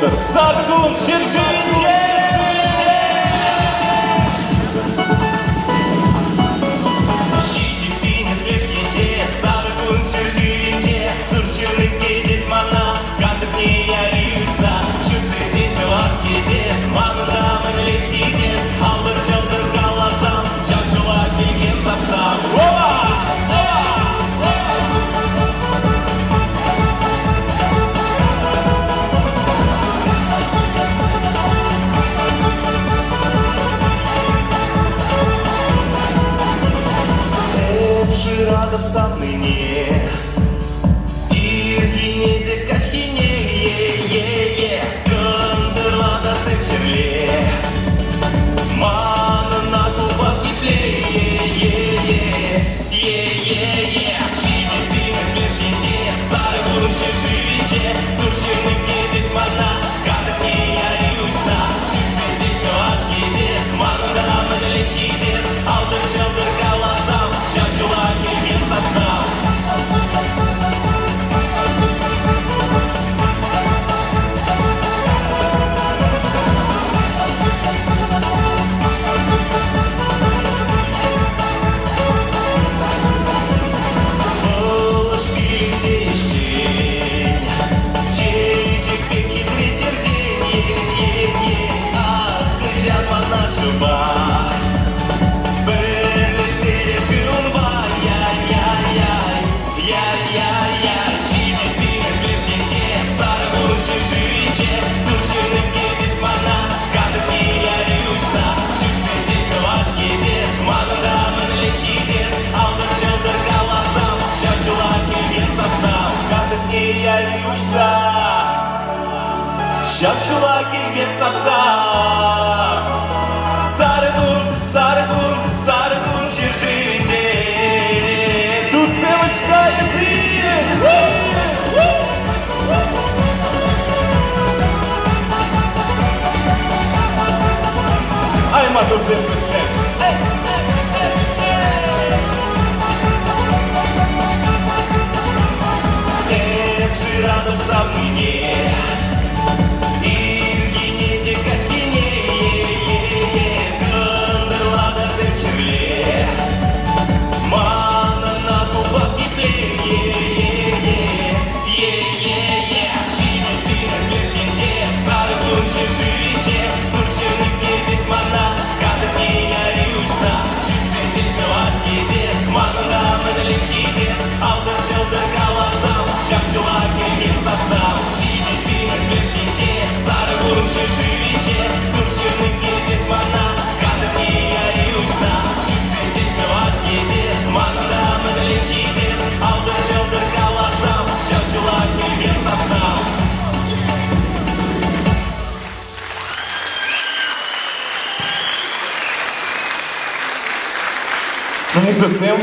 Şolder. Sargun Çirçince. Радовсан ныне Иргине де кашкине Кандырлада сенчерле Манына кубас епле Шидетин излежденде Сары бурчер живенде Турчерным кедет мана Кадык не ярюйса Шиппендет кават кедет Манында мініле шидет Алdır жалdır каласам Шапшыла келген сапсам Şapşıla келген сапсам Сары нұр жер жерінде Дусевочка язык Ай, матур зеркөсен Радовсан мне Ну, ніхто з ним.